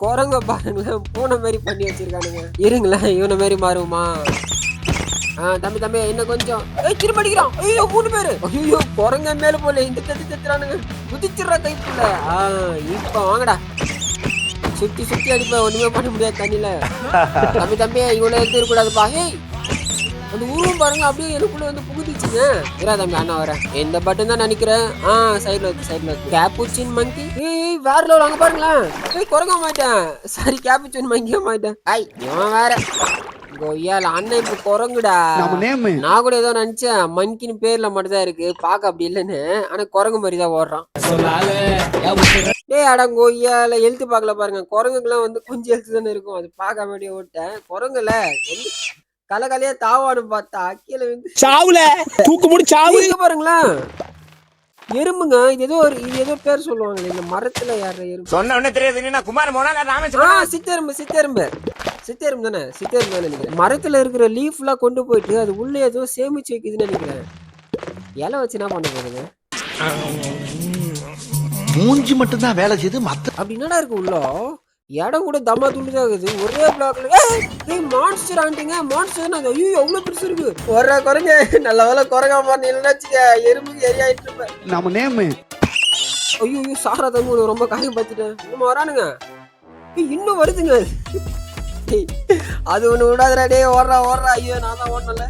குரங்க பாருங்களேன், பூனை மாதிரி பண்ணி வச்சிருக்கானுங்க. இருங்களேன், இவனை மாதிரி மாறுமா? தம்பி என்ன கொஞ்சம் திரும்ப அடிக்கிறான். ஐயோ 3 பேரு. ஐயோ குரங்க மேல போல இந்த கத்துறானுங்க. குதிச்சிடுறா கைப்புல. இப்ப வாங்கடா, சுத்தி அடிப்ப, ஒண்ணுமே பண்ண முடியாது தண்ணியில. தம்பி இவ்வளவு எடுத்து இருக்கக்கூடாதுப்பா. ஏய் அந்த உருவம் பாருங்க, அப்படியே எனக்குள்ள வந்து புகுதிச்சுங்க. இரா தம்பி, அண்ணா வரேன். இந்த பட்டன் தான் நினைக்கிறேன். சைட்ல இருக்கு கேப்புச்சின் மங்கி. ஏய் வேற லெவல், அங்க பாருங்களேன். போய் குரங்க மாட்டேன், சாரி கேப்புச்சின் மங்கிய மாட்டேன். இவன் வேற கொய்யால அண்ணன் இப்ப குரங்குடா. நான் கூட ஏதோ நினைச்சேன் மங்கின்னு பேர்ல மட்டும் தான் இருக்கு, பாக்க அப்படி இல்லைன்னு. ஆனா குரங்கு மாதிரிதான் ஓடுறான். டேய் அடங்கொய்யால எழுத்து பாக்கல பாருங்க. குரங்குக்கெல்லாம் வந்து கொஞ்சம் எழுத்து தானே இருக்கும், அது பாக்க வேண்டிய ஓட்டேன். குரங்குல கலகலையா தாவானு பார்த்தா கீழே வந்து சாவுல தூக்கு முடி சாவு. பாருங்களேன் எறும்புங்க. இது ஏதோ பேர் சொல்லுவாங்க இந்த மரத்துல. யாரு எறும்பு சொன்ன உடனே தெரியாது. குமார் சித்தெரும்பு தானே, சித்தெரும்பு தானே நினைக்கிறேன். மரத்துல இருக்கிற லீஃப் எல்லாம் கொண்டு போயிட்டு அது உள்ள ஏதோ சேமிச்சு வைக்குதுன்னு நினைக்கிறேன். இலை வச்சு என்ன பண்ண போதுங்க? மூஞ்சி மட்டும் தான் வேலை செய்து மத்த அப்படி என்னடா இருக்கு உள்ள? இடம் கூட தம்மா துண்டுதான் இருக்குது. ஒரே பிளாக்ல மான்ஸ்டர் ஆண்டிங்க. மான்ஸ்டர் ஐயோ எவ்வளவு பெருசு இருக்கு. வர குரங்க நல்ல வேலை குரங்கா மாறினாச்சுக்க, எறும்புக்கு எரியாயிட்டு இருப்பேன். நம்ம நேம் ஐயோ சாரா தம்பி ரொம்ப காயம் பார்த்துட்டேன். இன்னும் வரானுங்க, இன்னும் வருதுங்க. அது ஒண்ணு விடாதடா. டே ஓடுறா. ஐயோ நான் தான் ஓடல.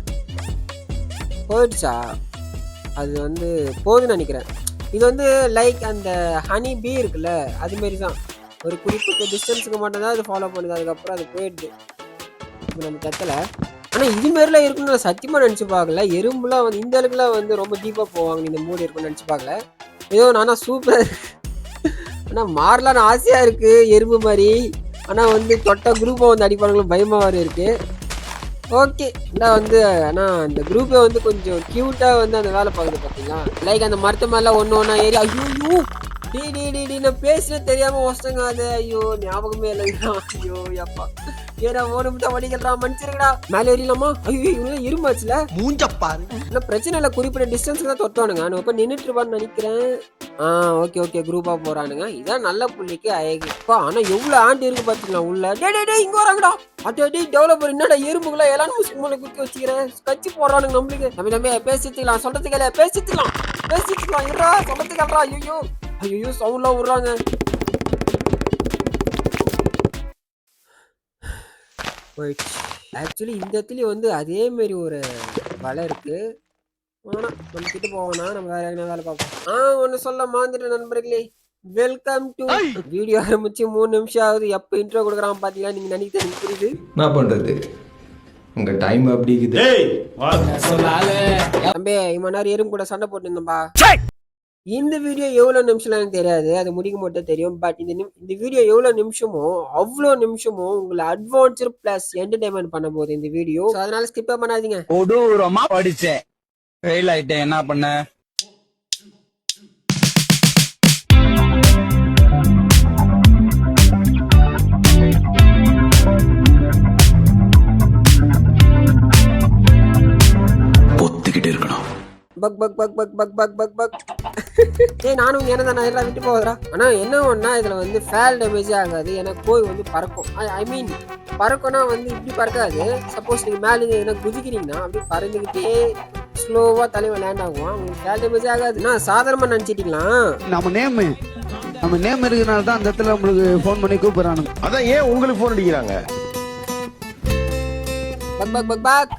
போயிடுச்சா? அது வந்து போகுதுன்னு நினைக்கிறேன். இது வந்து லைக் அந்த ஹனி பீ இருக்குல்ல, அது மாரி தான். ஒரு குறிப்பிட்ட டிஸ்டன்ஸுக்கு மட்டும் தான் அது ஃபாலோ பண்ணுது, அதுக்கப்புறம் அது போயிடுது. இப்போ நம்ம கத்தலை. ஆனால் இது மாரிலாம் இருக்குன்னு நான் சத்தியமாக நினச்சி பார்க்கல. எறும்புலாம் வந்து இந்த அளவுக்குலாம் வந்து ரொம்ப டீப்பாக போவாங்க இந்த மூடி இருக்குன்னு நினச்சி பார்க்கல. ஏதோ நானா சூப்பர். ஆனால் மாறலான்னு ஆசையாக இருக்குது எறும்பு மாதிரி. ஆனால் வந்து தொட்ட குரூப்பை வந்து அடிப்பானுங்களும் பயமாக வர இருக்குது. ஓகே நான் வந்து ஆனால் அந்த குரூப்பை வந்து கொஞ்சம் க்யூட்டாக வந்து அந்த வேலை பார்க்குது பார்த்தீங்களா. லைக் அந்த மரத்து மேலே ஒன்று ஏறி ஐயோ டி நான் பேசுறது தெரியாம வசங்க. அது ஐயோ ஞாபகமே இல்லைங்களா. ஐயோ அப்பா ஏன்னா ஓடுதான் வடிகள்றா, மன்னிச்சிருக்கடா. மேலே ஏறிலாமா? ஐயோ இவங்க இருமாச்சுல மூஞ்சப்பாரு. ஆனால் பிரச்சனை இல்லை, குறிப்பிட்ட டிஸ்டன்ஸுக்கு தான் தொட்டானுங்க. நான் இப்போ நின்றுட்டு இருப்பான்னு நினைக்கிறேன். ஓகே குரூப்பா போறானுங்க. இதான் நல்ல புள்ளிக்கு அழகுப்பா. ஆனா எவ்வளவு ஆண்டு இருக்கு பாத்தீங்களா உள்ள. டே இங்க வராங்கடா. அட்டே டெவலப்பர் என்னடா எறும்புகளா எல்லாம் முஸ்லிம்களை குத்தி வச்சுக்கிறேன். கட்சி போடுறானுங்க நம்மளுக்கு. தம்பி பேசிக்கலாம், சொல்றதுக்கு பேசிக்கலாம் இருடா, சொல்றதுக்கா. ஐயோ சவுண்ட்லாம் விடுறாங்க. ஆக்சுவலி இந்த இடத்துல வந்து அதே மாதிரி ஒரு வலை இருக்கு. ஆனா நம்ம கிட்ட போவோம்னா நம்ம வேற என்ன வேலை பார்ப்போம். ஒன்னு சொல்ல மாந்துட்டு நண்பர்களே, வெல்கம் டு வீடியோ ஆரம்பிச்சு 3 நிமிஷம் ஆகுது. எப்ப இன்ட்ரோ கொடுக்குறான் பாத்தீங்களா? நீங்க நினைக்கிட்டு எனக்கு புரியுது. என்ன பண்றது, உங்க டைம் அப்படி இருக்குது. தம்பி இவன் நேரம் எறும்பு கூட சண்டை போட்டு இருந்தோம்பா. இந்த வீடியோ எவ்வளவு நிமிஷம் எனக்கு தெரியாது, அது முடிக்கும் மட்டும் தெரியும். பட் இந்த வீடியோ எவ்வளவு நிமிஷமோ அவ்வளோ நிமிஷமும் உங்களை அட்வான்ச்சர் பிளஸ் என்டர்டைன்மெண்ட் பண்ண போகுது இந்த வீடியோ. அதனால ஸ்கிப் பண்ணாதீங்க. கொடூரமா படிச்சேன், ஃபெயில் ஆயிட்டேன், என்ன பண்ண? பொத்துக்கிட்டே இருக்கணும். பக் பக் பக் பக் பக் பக் பக் பக். நானும் என்ன எல்லாம் விட்டு போகுதுரா. ஆனா என்ன ஒன்னா இதுல வந்து ஃபேல் டேமேஜே ஆகாது. ஏன்னா கோய் வந்து பறக்கும். ஐ மீன் பறக்கும்னா வந்து இப்படி பறக்காது. சப்போஸ் நீங்க மேல எதுனா குதிக்கிறீங்கன்னா அப்படி பறந்துக்கிட்டே ஸ்லோவா தலைவ லேண்ட் ஆகும். உங்களுக்கு ஃபேல் டேமேஜே ஆகாது. நான் சாதாரணமா நினைச்சிட்டீங்களா? நம்ம நேம் இருக்கிறனால தான் அந்த இடத்துல உங்களுக்கு ஃபோன் பண்ணி கூப்பிடுறானுங்க. அதான் ஏன் உங்களுக்கு ஃபோன் அடிக்கிறாங்க? பக் பக் பக் பக்.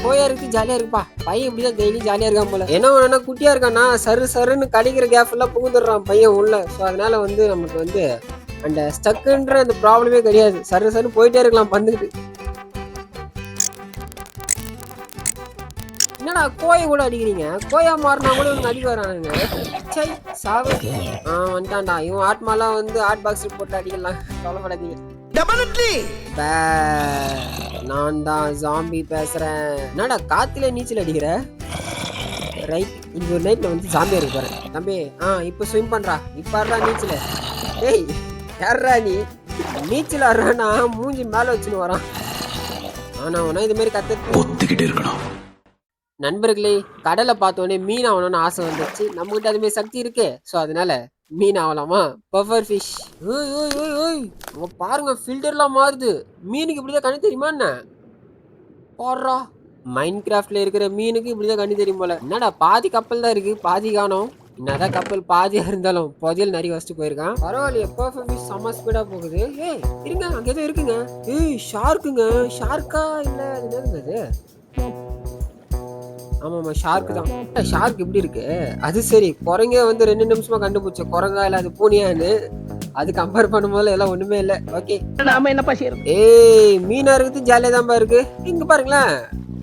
கோயா இருக்கு, ஜாலியா இருக்குப்பா. பையன் இப்படிதான் டெய்லி ஜாலியா இருக்கான் போல. என்ன ஒண்ணா குட்டியா இருக்கான்னா சருன்னு கடிக்கிற கேப் எல்லாம் புகுந்துடுறான் பையன் உள்ள. ஸோ அதனால வந்து நமக்கு வந்து அந்த ஸ்டக்குன்ற அந்த ப்ராப்ளமே கிடையாது. சருன்னு போயிட்டே இருக்கலாம் பந்துக்கிட்டு. என்னடா கோயை கூட அடிக்கிறீங்க? கோயா மாறினா கூட இவனுக்கு அடிக்க வரானுங்க. சை சாவு. வந்துட்டான்டா இவன். ஆட்மாலாம் வந்து ஹாட் பாக்ஸ் போட்டு அடிக்கலாம், கவலைப்படாதீங்க. நான் தான் ஜாம்பி பேசுறேன். என்னடா காத்துல நீச்சல் அடிக்கிற? ரைட், இந்த ஒரு நைட்ல வந்து ஜாம்பியா இருக்கு பாரு தம்பி. இப்ப ஸ்விம் பண்றா. இப்ப ஆடுறா நீச்சல். டேய் யாரா நீச்சல் ஆடுறானா மூஞ்சி மேல வச்சுன்னு வரான். ஆனா அவனா இது மாதிரி ஒத்துக்கிட்டே இருக்கணும். நண்பர்களே, கடலை பார்த்தோன்னே மீன் ஆகணும்னு ஆசை வந்துச்சு. நம்ம கிட்ட அது மாதிரி சக்தி இருக்கு. ஸோ அதனால மீன் ஆகலாமா? Buffer fish. ஓய் ஓய் ஓய் ஓய், அங்க பாருங்க ஃபில்டர்லாம் மாறுது. மீனுக்கு இப்படிதான் கண்ணு தெரியுமா என்ன? பாடுறா, மைண்ட் கிராஃப்ட்ல இருக்கிற மீனுக்கு இப்படிதான் கண்ணு தெரியும் போல. என்னடா பாதி கப்பல் தான் இருக்கு, பாதி காணோம். என்னதான் கப்பல் பாதியா இருந்தாலும் புதையல் நிறைய வச்சுட்டு போயிருக்கான். பரவாயில்லையே, பர்ஃபெக்ட் ஃபிஷ் செம்ம ஸ்பீடா போகுது. ஏய் இருங்க, அங்க ஏதோ இருக்குங்க. ஏய் ஷார்க்குங்க. ஷார்க்கா இல்ல அது என்னதுங்க அது? ஆமாமா ஷார்க் தான். ஷார்க் எப்படி இருக்கு? அது சரி, குரங்க வந்து 2 நிமிஷமா கண்டுபிடிச்ச குரங்கா இல்ல அது பூனியான்னு. அது கம்பேர் பண்ணும்போது எல்லாம் ஒண்ணுமே இல்ல. ஓகே, நாம என்னப்பா செய்யறது? ஏய் மீனா இருக்குது, ஜாலியா தான் இருக்கு. இங்க பாருங்களேன்,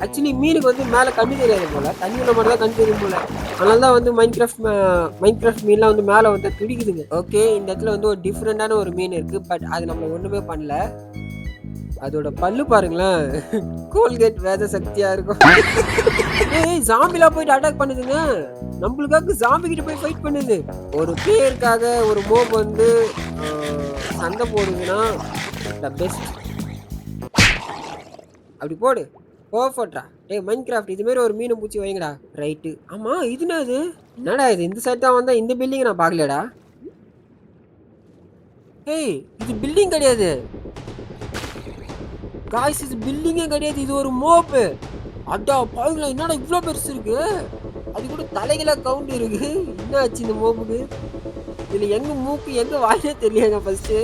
ஆக்சுவலி மீனுக்கு வந்து மேல கண்ணு தெரியாது போல, தண்ணியில மட்டும் தான் கண்ணு தெரியும் போல. அதனால தான் வந்து மைன்கிராஃப்ட் மீன்லாம் வந்து மேல வந்து துடிக்குதுங்க. ஓகே, இந்த இடத்துல வந்து ஒரு டிஃப்ரெண்டான ஒரு மீன் இருக்கு. பட் அது நம்மள ஒண்ணுமே பண்ணல. அதோட பல்லு பாருங்களேன், கோல்கேட் வேத சக்தியா இருக்கும். ஏய் ஜாம்பிலா போயிட்டு அட்டாக் பண்ணுதுங்க. நம்மளுக்காக ஜாம்பி கிட்ட போய் ஃபைட் பண்ணுது. ஒரு பிளேயருக்காக ஒரு மோப் வந்து சண்டை போடுதுன்னா த பெஸ்ட். அப்படி போடு, பர்ஃபெக்ட்டா. டேய் மைன்கிராஃப்ட் இது மாதிரி ஒரு மீனை பூச்சி வைங்கடா. ரைட்டு. ஆமா இது என்னடா இது? இந்த சைடு தான் வந்தா இந்த பில்டிங் நான் பார்க்கலடா. ஏய் இது பில்டிங் கிடையாது காய்ஸ், இது பில்டிங்கே கிடையாது, இது ஒரு மோப்பு. அட்டா பாருங்களா, என்னடா இவ்வளோ பெருசு இருக்கு. அது கூட தலைகளா கவுண்ட் இருக்கு. என்ன ஆச்சு இந்த மோப்புக்கு? இதில் எங்கே மூக்கு எங்கே வாயிலே தெரியலங்க. ஃபர்ஸ்ட்டு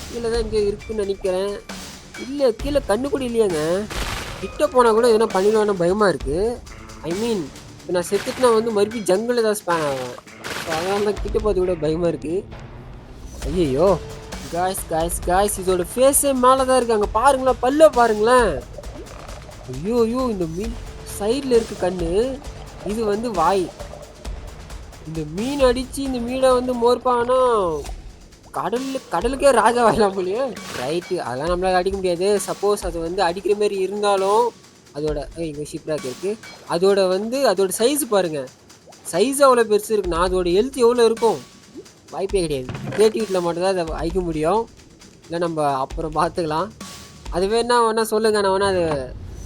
கீழே தான் இங்கே இருக்குன்னு நினைக்கிறேன். இல்லை கீழே கண்ணு கூட இல்லையாங்க. கிட்ட போனால் கூட எதனா பண்ணிடுவான பயமாக இருக்குது. ஐ மீன் இப்போ நான் செத்துட்டுனா வந்து மறுபடியும் ஜங்கிள் ஏதாவது ஸ்பேன் ஆவேன். ஸோ அதனால தான் கிட்ட போகிறது கூட பயமாக இருக்குது. ஐயோ காய்ஸ் காய்ஸ் காய்ஸ், இதோட ஃபேஸே மேலே தான் இருக்கு. அங்கே பாருங்களேன், பல்ல பாருங்களேன். ஐயோ ஐயோ, இந்த மீன் சைடில் இருக்கு கண்ணு, இது வந்து வாய். இந்த மீன் அடித்து இந்த மீனை வந்து மோர்ப்பானா கடலுக்கே ராஜா வாயிலாம் போலியே. ரைட்டு, அதெல்லாம் நம்மளால அடிக்க முடியாது. சப்போஸ் அது வந்து அடிக்கிற மாதிரி இருந்தாலும் அதோட இங்கே ஷிப்ராக் இருக்கு. அதோட சைஸ் பாருங்க, சைஸ் அவ்வளோ பெருசு இருக்கு. நான் அதோட ஹெல்த் எவ்வளோ இருக்கும்? வாய்ப்பே கிடையாது. கிரியேட்டிவிட்டியில் மட்டும்தான் அதை அழிக்க முடியும். இல்லை நம்ம அப்புறம் பார்த்துக்கலாம். அது வேணா சொல்லுங்கள், நான் வேணா அதை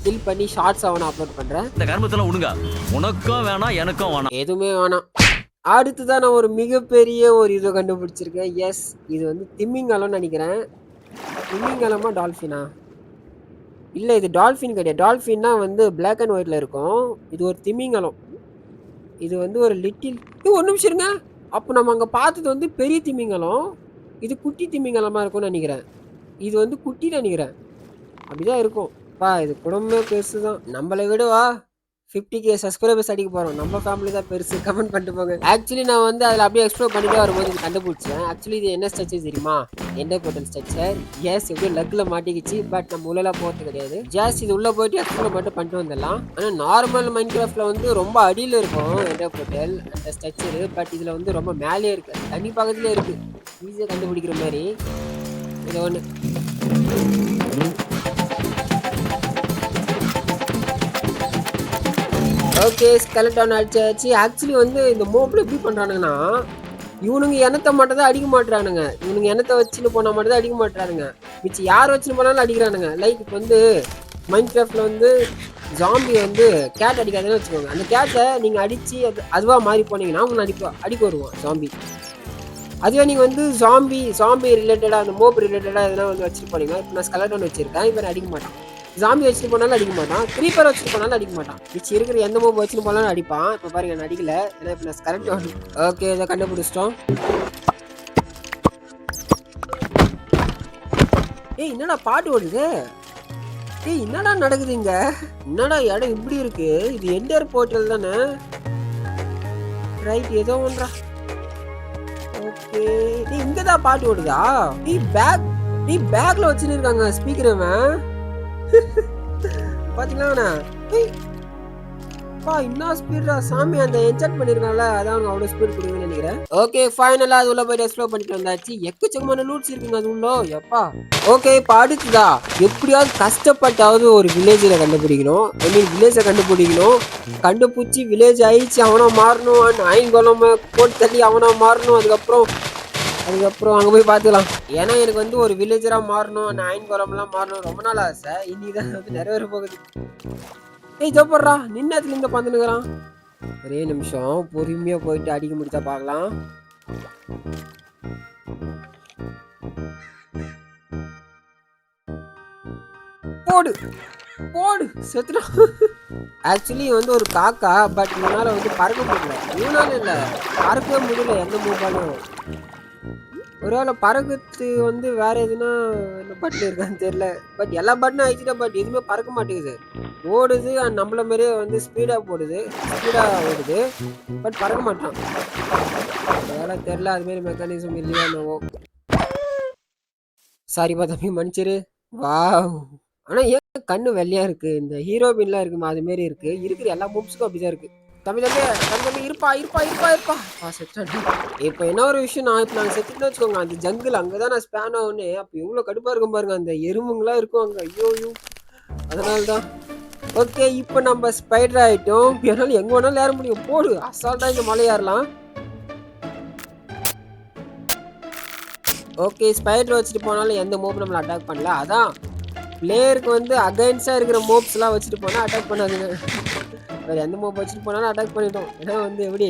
கில் பண்ணி ஷார்ட்ஸ் அவனை அப்லோட் பண்ணுறேன். இந்த கர்மத்தெல்லாம் விடுங்க, உனக்கும் வேணாம் எனக்கும் வேணாம், எதுவுமே வேணாம். அடுத்துதான் நான் ஒரு மிகப்பெரிய ஒரு இதை கண்டுபிடிச்சிருக்கேன். எஸ், இது வந்து திமிங்கலம்னு நினைக்கிறேன். திமிங்கலமா டால்ஃபினா? இல்லை இது டால்ஃபின் கிடையாது. டால்ஃபின்னா வந்து பிளாக் அண்ட் ஒயிட்டில் இருக்கும். இது ஒரு திமிங்கலம். இது வந்து ஒரு லிட்டில் ஒரு நிமிஷம் இருங்க. அப்போ நம்ம அங்கே பார்த்தது வந்து பெரிய திமிங்கலம், இது குட்டி திமிங்கலமாக இருக்கும்னு நினைக்கிறேன். இது வந்து குட்டின்னு நினைக்கிறேன், அப்படிதான் இருக்கும். இது குடும்பமே பெருசு தான். நம்மளை விடவா 50K சப்ஸ்கிரைபர்ஸ் அடிக்க போகிறோம். நம்ம ஃபேமிலி தான் பெருசு. கமெண்ட் பண்ணிட்டு போங்க. ஆக்சுவலி நான் வந்து அதில் அப்படியே எக்ஸ்ப்ளோர் பண்ணிட்டே வரும்போது இது கண்டுபிடிச்சேன். ஆக்சுவலி இது என்ன ஸ்ட்ரக்சர் தெரியுமா? Enter portal structure. எஸ், எப்படியும் லக்கில் மாட்டிக்கிச்சு. பட் நம்ம உள்ளலாம் போகிறது கிடையாது. ஜாஸ்ட் இது உள்ளே போயிட்டு எக்ஸ்ப்ளோர் மட்டும் பண்ணிட்டு வந்துடலாம். ஆனால் நார்மல் மைன்கிராஃப்டில் வந்து ரொம்ப அடியில் இருக்கும் எண்டர் போர்ட்டல் அந்த ஸ்ட்ரக்சரு. பட் இதில் வந்து ரொம்ப மேலே இருக்குது, தண்ணி பக்கத்துலேயே இருக்குது. ஈஸியாக கண்டுபிடிக்கிற மாதிரி இது ஒன்று. ஓகே, ஸ்கெலட்டான் அடிச்சாச்சு. ஆக்சுவலி வந்து இந்த மோப்பில் எப்படி பண்ணுறானுங்கன்னா, இவனுங்க எண்ணத்தை மட்டும் தான் அடிக்க மாட்டுறானுங்க. இவனுங்க எண்ணத்தை வச்சுன்னு போனால் மட்டும் தான் அடிக்க மாட்டுறானுங்க. மிச்சம் யார் வச்சுன்னு போனாலும் அடிக்கிறானுங்க. லைக் இப்போ வந்து மைன்கிராஃப்டில் வந்து ஜாம்பி வந்து கேட் அடிக்காதுன்னு வச்சுக்கோங்க. அந்த கேட்டை நீங்கள் அடித்து அதுவாக மாறி போனீங்கன்னா அவனை அடிக்க வருவான் ஜாம்பி. அதுவே நீங்கள் வந்து ஜாம்பி ரிலேட்டடாக அந்த மோப் ரிலேட்டடாக எதனா வந்து வச்சுட்டு போனீங்கன்னா, இப்போ நான் ஸ்கெலட்டான் வச்சுருக்கேன், இப்போ நான் அடிக்க மாட்டான். ஜாம்பி வச்சுட்டு போனாலும் அடிக்க மாட்டான், க்ரீப்பர் வச்சுட்டு போனாலும் அடிக்க மாட்டான். மிச்சம் இருக்கிற எந்த மோப் வச்சுட்டு போனாலும் அடிப்பான். இப்போ பாருங்க நான் அடிக்கல, ஏன்னா இப்போ நான் ஸ்கெலட்டான். ஓகே, இதை கண்டுபிடிச்சிட்டோம். ஏய் என்னடா பாட்டு ஓடுது? ஏய் என்னடா நடக்குது இங்க? என்னடா இடம் இப்படி இருக்கு? இது எண்டர் போர்ட்டல் தானே? ரைட், ஏதோ ஒன்றா. ஓகே, நீ இங்க தான் பாட்டு ஓடுதா? நீ பேக்ல வச்சிருக்காங்க ஸ்பீக்கர். பாத்தீங்களா? என்ன ஸ்பீடா சாமி, அந்த என்ஜாய் பண்ணிருக்காங்கல்ல, அதான் அவ்வளவு ஸ்பீட் கொடுக்குன்னு நினைக்கிறேன். ஓகே, ஃபைனலா அது உள்ள போய் எக்ஸ்ப்ளோர் பண்ணிட்டு வந்தாச்சு. எக்கச்சக்கமான லூட்ஸ் இருக்குங்க அது உள்ள. எப்பா ஓகே, இப்போ அடுத்துதா எப்படியாவது கஷ்டப்பட்டாவது ஒரு வில்லேஜில் கண்டுபிடிக்கணும். ஐ மீன் வில்லேஜை கண்டுபிடிக்கணும். கண்டுபிடிச்சி வில்லேஜ் ஆயிடுச்சு அவனா மாறணும். ஐங்கொலம் போட்டு தள்ளி அவனா மாறணும். அதுக்கப்புறம் அங்கே போய் பார்த்துக்கலாம். ஏன்னா எனக்கு வந்து ஒரு வில்லேஜராக மாறணும், ஐங்கொலம்லாம் மாறணும் ரொம்ப நாள் ஆசை. இன்னிதான் வந்து நிறைவேற போகுது. ஏய் ஜோப்படுறா, நின்னத்துல இருந்து பந்துனுக்குறான். ஒரே நிமிஷம் பொறுமையா போயிட்டு அடிக்க முடிச்சா பார்க்கலாம். போடு போடு செத்துடும். ஆக்சுவலி வந்து ஒரு காக்கா, பட் இவனால வந்து பறக்க முடியல. இவனால இல்லை, பறக்கவே முடியல எந்த மூவாலும். ஒருவேளை பறக்கிறது வந்து வேற எதுனா என்ன பட்டன் இருக்கான்னு தெரியல. பட் எல்லா பட்டனும் ஆயிடுச்சுட்டா, பட் எதுவுமே பறக்க மாட்டேங்குது. ஓடுது அண்ட் நம்மள மாதிரியே வந்து ஸ்பீடாக ஓடுது, பட் பறக்க மாட்டான். வேலை தெரியல, அதுமாரி மெக்கானிசம் இல்லையா என்னவோ. சாரிப்பா தம்பி, மன்னிச்சிரு. வாவ், ஆனால் ஏன் கண்ணு வெள்ளையா இருக்கு? இந்த ஹீரோபின்லாம் இருக்குமா அது மாரி இருக்கு. இருக்கிற எல்லா மூவ்ஸுக்கும் அப்படிதான் இருக்கு. தம்பி இருப்பா. செத்துட்டான். இப்போ என்ன ஒரு விஷயம், இப்போ நாங்கள் செத்துட்டு வச்சுக்கோங்க, அந்த ஜங்கிள் அங்கதான் நான் ஸ்பேன் ஆகுன்னு. அப்போ எவ்வளோ கடுப்பா இருக்கும் பாருங்க, அந்த எறும்புங்களாம் இருக்கும் அங்க. ஐயோ, அதனால்தான். ஓகே, இப்போ நம்ம ஸ்பைடர் ஆயிட்டோம். என்னாலும் எங்க வேணாலும் ஏற முடியும். போடு, அசால்ட்டா இந்த மலை ஏறலாம். ஓகே, ஸ்பைடர் வச்சுட்டு போனாலும் எந்த மோப் நம்மளை அட்டாக் பண்ணல. அதான் பிளேயருக்கு வந்து அகைன்ஸ்டாக இருக்கிற மோப்ஸ்லாம் வச்சுட்டு போனால் அட்டாக் பண்ணாதுங்க. வேறு எந்த மோப் வச்சுட்டு போனாலும் அட்டாக் பண்ணிட்டோம். ஏன்னா வந்து எப்படி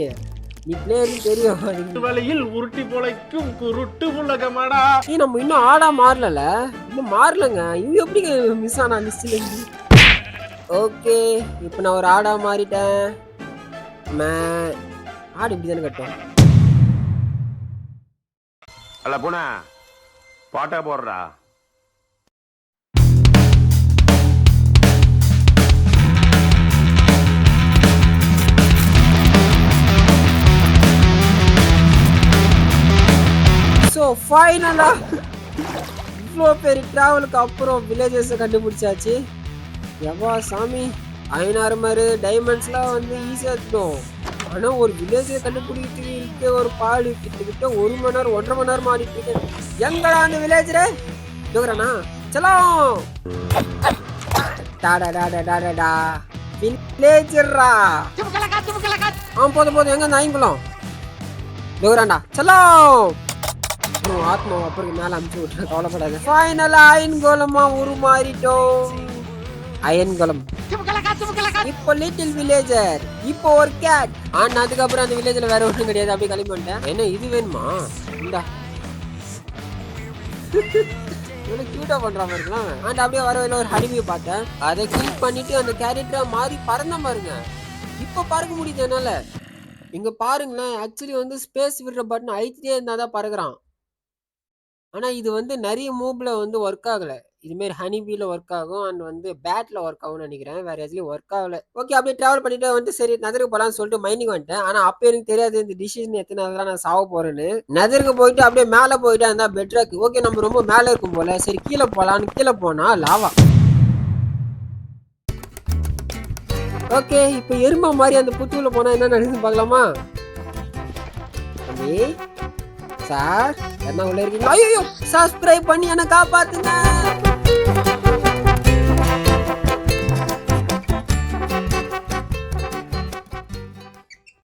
நீ பிளேயருக்கு தெரியும். வலையில் உருட்டி போலைக்கும் குருட்டு புள்ளகமாடா. நம்ம இன்னும் ஆடா மாறல, இன்னும் மாறலங்க. இது எப்படி மிஸ் ஆனா லிஸ்ட்ல இருந்து? ஓகே, இப்போ நான் ஒரு ஆடா மாறிட்டேன். ஆடு இப்படி தானே கட்டும். அல்ல போனா பாட்டா போடுறா. ஸோ ஃபைனலாக இவ்வளோ பெரிய ட்ராவலுக்கு அப்புறம் வில்லேஜஸை கண்டுபிடிச்சாச்சு. எவ்வா சாமி, ஐநாறு டைமண்ட்ஸ்லாம் வந்து ஈஸியாக இருக்கும். ஆனால் ஒரு வில்லேஜை கண்டுபிடிக்கிறதுக்கு இருக்க ஒரு பாடு கிட்டத்தட்ட 1 மணி நேரம் 1.5 மணி நேரம் ஆடிட்டு இருக்கேன். எங்கடா அந்த வில்லேஜரே டோகரானா சலாம் டாடா வில்லேஜரா. போதும் எங்க அந்த ஐங்குளம் டோகராண்டா சலாம். ஆத்மா அப்புறம் மேல அமுச்சு விட்டுற, கவலைப்படாது. ஃபைனலா அயன்கோலமா உருமாறிட்டோம். அயன்கோலம் இப்போ லிட்டில் வில்லேஜர், இப்போ ஒரு கேட். ஆனா அதுக்கப்புறம் அந்த வில்லேஜ்ல வேற ஒன்றும் கிடையாது. அப்படியே கிளம்பி வந்துட்டேன். என்ன இது வேணுமா? இந்தா இவ்வளவு கியூட்டா பண்ற மாதிரி இருக்கலாம். அண்ட் அப்படியே வரவில்லை ஒரு ஹனிவியை பார்த்தேன். அதை கிளிக் பண்ணிட்டு அந்த கேரக்டரா மாறி பறந்த பாருங்க. இப்போ பறக்க முடியுது என்னால. இங்க பாருங்களேன், ஆக்சுவலி வந்து ஸ்பேஸ் விடுற பட்டன் அழுத்திட்டே இருந்தாதான் பறக்குறான். ஆனா இது வந்து நிறைய மூவ்ல வந்து ஒர்க் ஆகல. இதுமாரி ஹனிபீல ஒர்க் ஆகும் அண்ட் வந்து பேட்ல ஒர்க் ஆகும்னு நினைக்கிறேன். வேற எதுலயும் ஒர்க் ஆகல. ஓகே, அப்படியே டிராவல் பண்ணிட்டு வந்து சரி நெதருக்கு போலான்னு சொல்லிட்டு மைனிங் வந்துட்டேன். ஆனா அப்ப எனக்கு தெரியாது இந்த டிசிஷன் எத்தனை அதெல்லாம் நான் சாவ போறேன்னு. நெதருக்கு போயிட்டு அப்படியே மேல போயிட்டு அந்த பெட்ராக். ஓகே, நம்ம ரொம்ப மேல இருக்கும் போல, சரி கீழே போலான்னு கீழே போனா லாவா. ஓகே, இப்ப எருமை மாதிரி அந்த புத்துள்ள போனா என்ன நடக்குதுன்னு பார்க்கலாமா? சார் என்ன உள்ள இருக்கீங்க? ஐயோ, சப்ஸ்கிரைப் பண்ணி என்ன காப்பாத்துங்க.